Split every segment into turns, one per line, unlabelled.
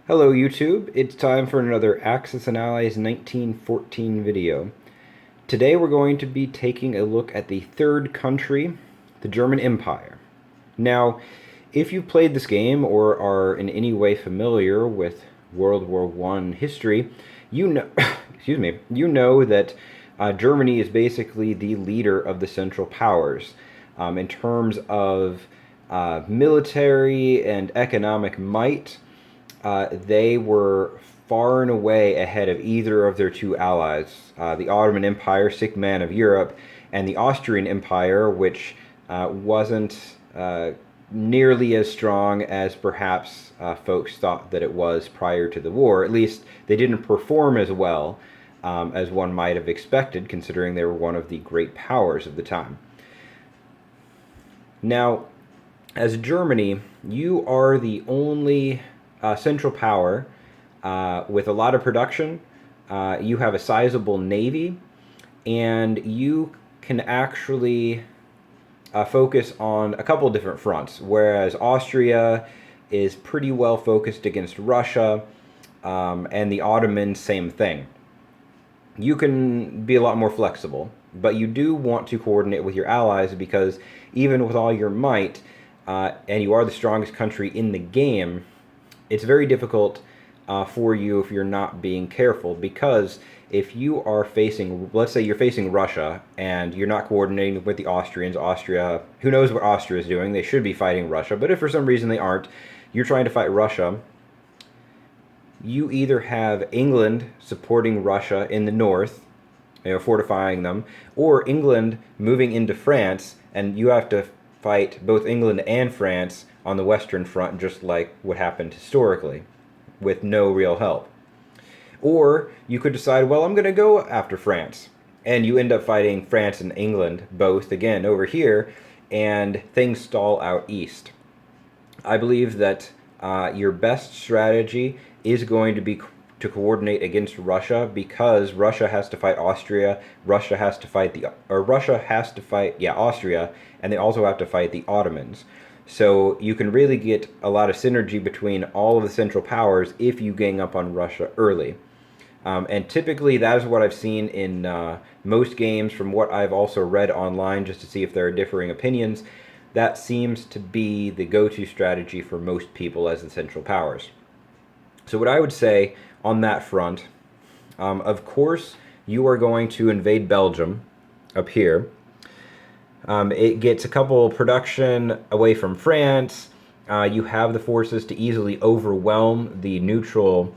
Hello YouTube, it's time for another Axis and Allies 1914 video. Today we're going to be taking a look at the third country, the German Empire. Now, if you've played this game or are in any way familiar with World War I history, you know, excuse me, you know that Germany is basically the leader of the Central Powers in terms of military and economic might. They were far and away ahead of either of their two allies, the Ottoman Empire, sick man of Europe, and the Austrian Empire, which wasn't nearly as strong as perhaps folks thought that it was prior to the war. At least they didn't perform as well as one might have expected, considering they were one of the great powers of the time. Now, as Germany, you are the only central power with a lot of production. You have a sizable navy, and you can actually focus on a couple different fronts, whereas Austria is pretty well focused against Russia, and the Ottomans, same thing. You can be a lot more flexible, but you do want to coordinate with your allies because even with all your might, and you are the strongest country in the game, it's very difficult for you if you're not being careful, because if you are facing, let's say you're facing Russia and you're not coordinating with the Austrians, Austria, who knows what Austria is doing, they should be fighting Russia, but if for some reason they aren't, you're trying to fight Russia, you either have England supporting Russia in the north, fortifying them, or England moving into France, and you have to fight both England and France on the Western Front, just like what happened historically, with no real help. Or you could decide, well, I'm going to go after France, and you end up fighting France and England both again over here, and things stall out east. I believe that your best strategy is going to be to coordinate against Russia, because Russia has to fight Austria, Russia has to fight Austria, and they also have to fight the Ottomans. So you can really get a lot of synergy between all of the Central Powers if you gang up on Russia early. And typically that is what I've seen in most games, from what I've also read online just to see if there are differing opinions. That seems to be the go-to strategy for most people as the Central Powers. So what I would say on that front, of course, you are going to invade Belgium up here. It gets a couple production away from France. You have the forces to easily overwhelm the neutral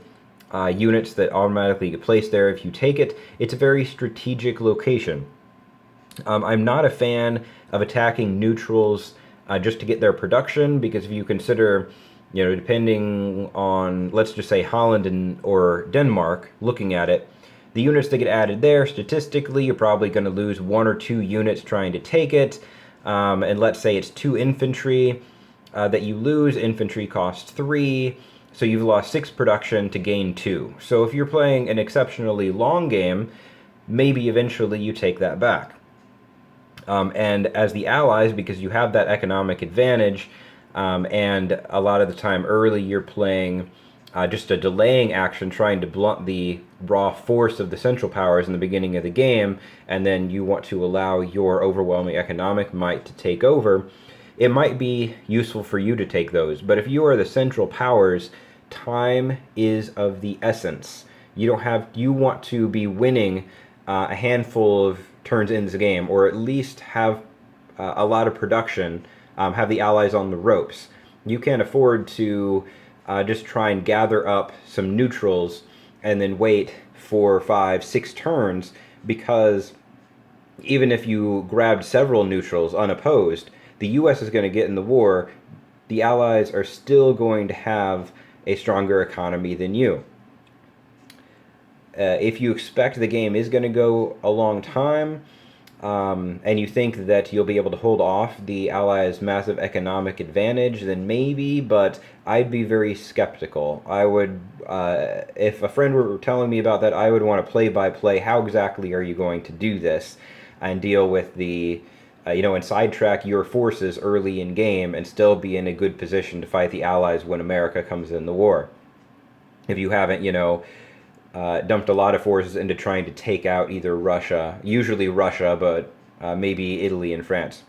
units that automatically get placed there if you take it. It's a very strategic location. I'm not a fan of attacking neutrals just to get their production, because if you consider, depending on, let's just say Holland or Denmark, looking at it, the units that get added there, statistically, you're probably going to lose 1 or 2 units trying to take it. And let's say it's 2 infantry that you lose. Infantry costs 3, so you've lost 6 production to gain 2. So if you're playing an exceptionally long game, maybe eventually you take that back. And as the Allies, because you have that economic advantage, and a lot of the time early you're playing just a delaying action, trying to blunt the raw force of the Central Powers in the beginning of the game, and then you want to allow your overwhelming economic might to take over, it might be useful for you to take those. But if you are the Central Powers, time is of the essence. You want to be winning a handful of turns in this game, or at least have a lot of production, have the Allies on the ropes. You can't afford to just try and gather up some neutrals and then wait 4, 5, 6 turns, because even if you grabbed several neutrals unopposed, the US is going to get in the war. The Allies are still going to have a stronger economy than you. If you expect the game is going to go a long time, and you think that you'll be able to hold off the Allies' massive economic advantage, then maybe, but I'd be very skeptical. I would, if a friend were telling me about that, I would want to play-by-play, how exactly are you going to do this, and deal with the, and sidetrack your forces early in game and still be in a good position to fight the Allies when America comes in the war. if you haven't, dumped a lot of forces into trying to take out either Russia, usually Russia, but maybe Italy and France.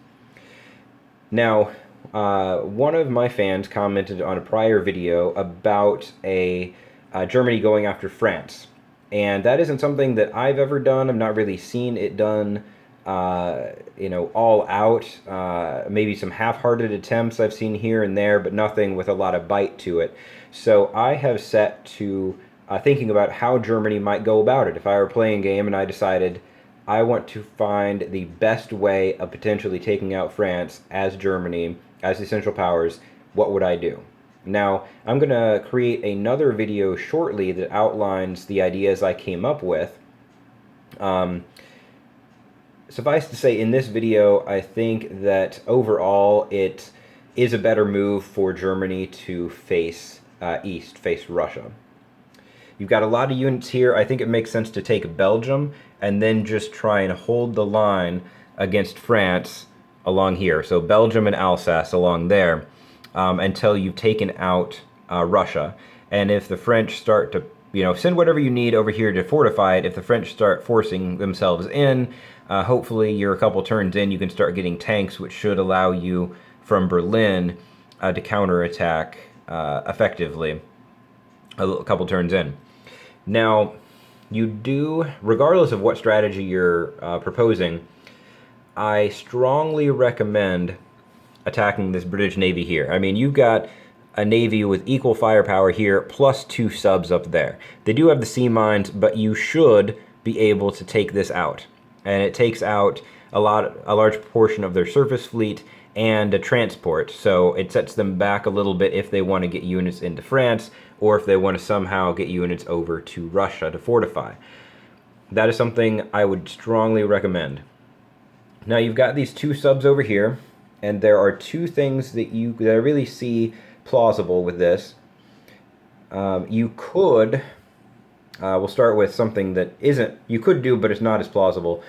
Now, one of my fans commented on a prior video about Germany going after France, and that isn't something that I've ever done. I've not really seen it done, all out. Maybe some half-hearted attempts I've seen here and there, but nothing with a lot of bite to it. So I have set to thinking about how Germany might go about it. If I were playing a game and I decided I want to find the best way of potentially taking out France as Germany, as the Central Powers, what would I do? Now, I'm going to create another video shortly that outlines the ideas I came up with. Suffice to say, in this video, I think that overall it is a better move for Germany to face east, face Russia. You've got a lot of units here. I think it makes sense to take Belgium and then just try and hold the line against France along here. So Belgium and Alsace along there until you've taken out Russia. And if the French start to, send whatever you need over here to fortify it, if the French start forcing themselves in, hopefully you're a couple turns in, you can start getting tanks, which should allow you from Berlin to counterattack effectively a couple turns in. Now, you do, regardless of what strategy you're proposing, I strongly recommend attacking this British Navy here. I mean, you've got a Navy with equal firepower here, plus 2 subs up there. They do have the sea mines, but you should be able to take this out. And it takes out a large portion of their surface fleet and a transport, so it sets them back a little bit if they want to get units into France, or if they want to somehow get units over to Russia to fortify. That is something I would strongly recommend. Now you've got these 2 subs over here, and there are 2 things that I really see plausible with this. You could, we'll start with something that you could do, but it's not as plausible.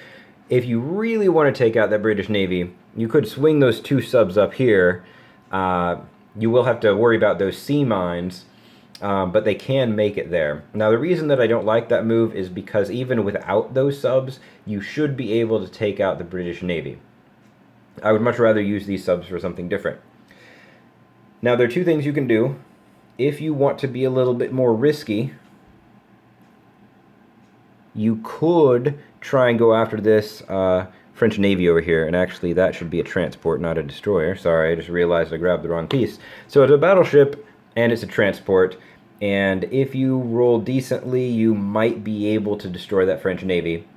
If you really want to take out that British Navy, you could swing those 2 subs up here. You will have to worry about those sea mines, but they can make it there. Now, the reason that I don't like that move is because even without those subs, you should be able to take out the British Navy. I would much rather use these subs for something different. Now, there are 2 things you can do. If you want to be a little bit more risky, you could try and go after this French Navy over here, and actually that should be a transport, not a destroyer. Sorry, I just realized I grabbed the wrong piece. So it's a battleship, and it's a transport, and if you roll decently, you might be able to destroy that French Navy.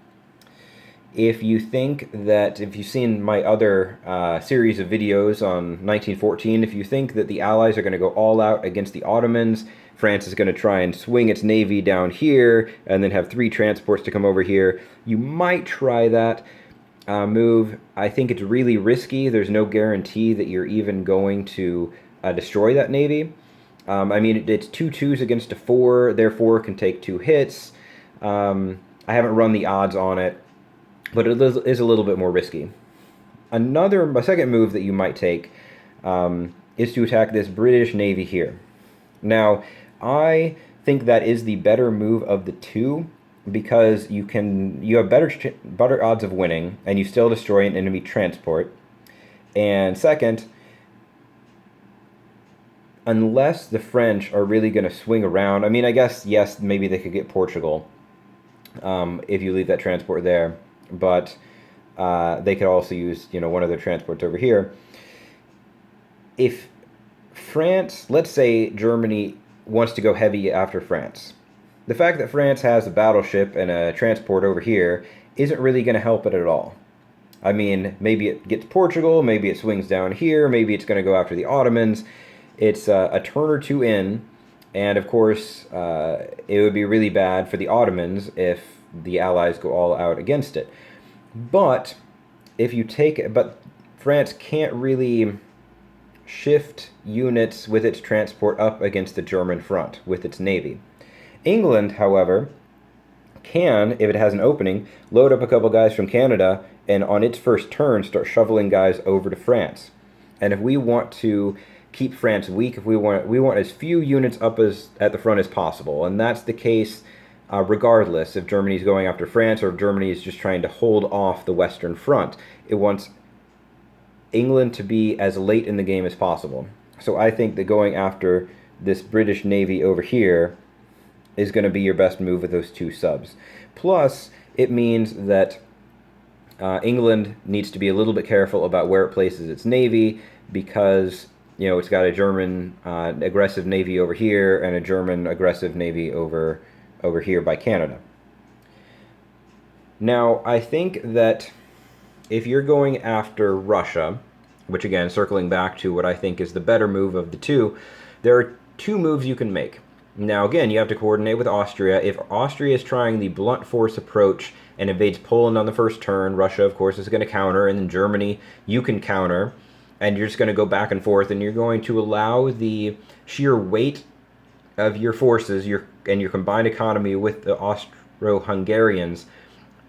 If you think that, if you've seen my other series of videos on 1914, if you think that the Allies are going to go all out against the Ottomans, France is going to try and swing its navy down here and then have 3 transports to come over here, you might try that move. I think it's really risky. There's no guarantee that you're even going to destroy that navy. I mean, it's 2 2s against a 4, therefore it can take 2 hits. I haven't run the odds on it, but it is a little bit more risky. A second move that you might take is to attack this British Navy here. Now, I think that is the better move of the 2 because you have better odds of winning, and you still destroy an enemy transport. And second, unless the French are really going to swing around, I mean, I guess, yes, maybe they could get Portugal if you leave that transport there, but they could also use, one of their transports over here. If France, let's say Germany wants to go heavy after France, the fact that France has a battleship and a transport over here isn't really going to help it at all. I mean, maybe it gets Portugal, maybe it swings down here, maybe it's going to go after the Ottomans. It's a turn or 2 in, and of course, it would be really bad for the Ottomans if the Allies go all out against it. But France can't really shift units with its transport up against the German front with its navy. England, however, can, if it has an opening, load up a couple guys from Canada and on its first turn start shoveling guys over to France. And if we want to keep France weak. If we want as few units up as at the front as possible, and that's the case regardless if Germany's going after France or if Germany is just trying to hold off the Western Front. It wants England to be as late in the game as possible. So I think that going after this British Navy over here is going to be your best move with those 2 subs. Plus, it means that England needs to be a little bit careful about where it places its navy, because it's got a German aggressive navy over here and a German aggressive navy over here by Canada. Now, I think that if you're going after Russia, which again, circling back to what I think is the better move of the 2, there are 2 moves you can make. Now, again, you have to coordinate with Austria. If Austria is trying the blunt force approach and invades Poland on the first turn, Russia, of course, is going to counter, and then Germany, you can counter, and you're just going to go back and forth, and you're going to allow the sheer weight of your forces and your combined economy with the Austro-Hungarians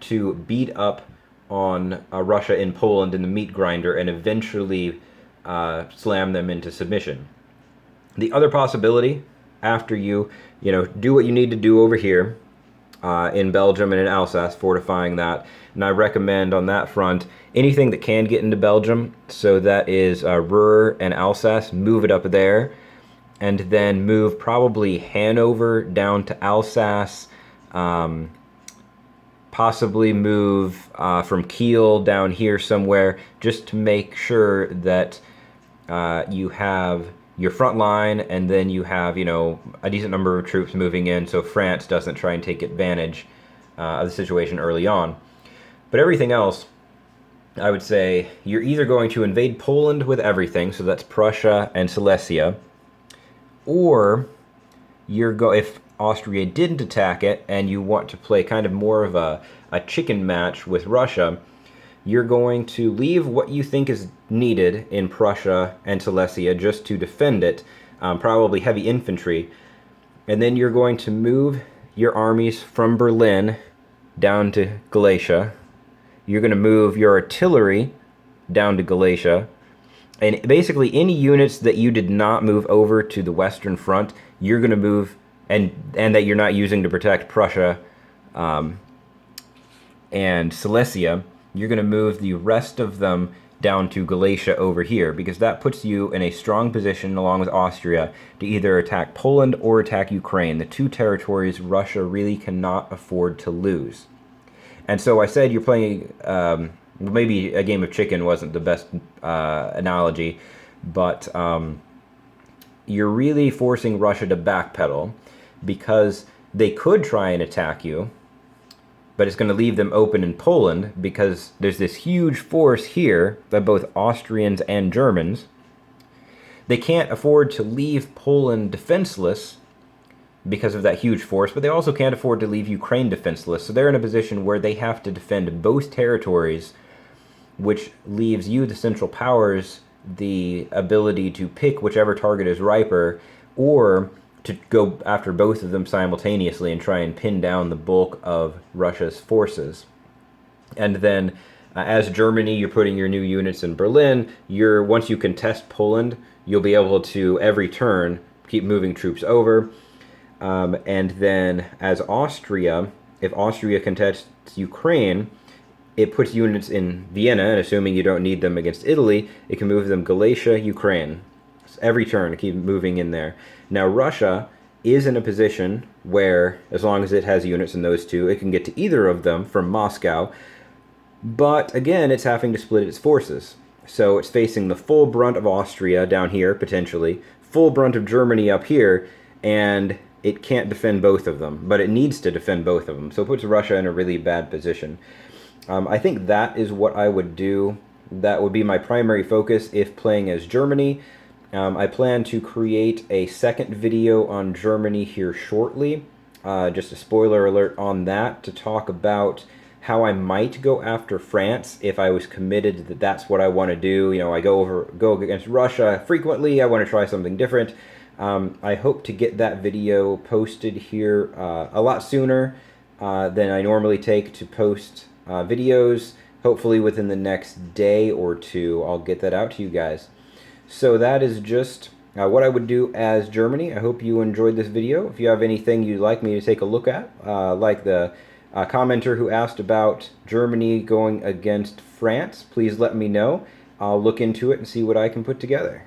to beat up on Russia in Poland in the meat grinder and eventually slam them into submission. The other possibility, after you do what you need to do over here in Belgium and in Alsace, fortifying that, and I recommend on that front anything that can get into Belgium, so that is Ruhr and Alsace, move it up there, and then move probably Hanover down to Alsace, possibly move from Kiel down here somewhere, just to make sure that you have your front line, and then you have, a decent number of troops moving in, so France doesn't try and take advantage of the situation early on. But everything else, I would say, you're either going to invade Poland with everything, so that's Prussia and Silesia, or if Austria didn't attack it and you want to play kind of more of a chicken match with Russia, you're going to leave what you think is needed in Prussia and Silesia just to defend it, probably heavy infantry, and then you're going to move your armies from Berlin down to Galicia. You're going to move your artillery down to Galicia, and basically any units that you did not move over to the Western Front, you're going to move, and that you're not using to protect Prussia and Silesia, you're going to move the rest of them down to Galicia over here, because that puts you in a strong position along with Austria to either attack Poland or attack Ukraine, the 2 territories Russia really cannot afford to lose. And so I said you're playing, maybe a game of chicken wasn't the best analogy, but you're really forcing Russia to backpedal, because they could try and attack you, but it's going to leave them open in Poland, because there's this huge force here of both Austrians and Germans. They can't afford to leave Poland defenseless because of that huge force, but they also can't afford to leave Ukraine defenseless. So they're in a position where they have to defend both territories, which leaves you, the Central Powers, the ability to pick whichever target is riper, or to go after both of them simultaneously and try and pin down the bulk of Russia's forces. And then, as Germany, you're putting your new units in Berlin. Once you contest Poland, you'll be able to, every turn, keep moving troops over. And then, as Austria, if Austria contests Ukraine, it puts units in Vienna, and assuming you don't need them against Italy, it can move them Galicia, Ukraine. Every turn, keep moving in there. Now, Russia is in a position where, as long as it has units in those 2, it can get to either of them from Moscow. But, again, it's having to split its forces. So it's facing the full brunt of Austria down here, potentially, full brunt of Germany up here, and it can't defend both of them. But it needs to defend both of them. So it puts Russia in a really bad position. I think that is what I would do. That would be my primary focus if playing as Germany. I plan to create a second video on Germany here shortly. Just a spoiler alert on that, to talk about how I might go after France if I was committed that that's what I want to do. I go against Russia frequently. I want to try something different. I hope to get that video posted here a lot sooner than I normally take to post videos. Hopefully within the next day or 2, I'll get that out to you guys. So that is just What I would do as Germany. I hope you enjoyed this video. If you have anything you'd like me to take a look at, like the commenter who asked about Germany going against France, please let me know. I'll look into it and see what I can put together.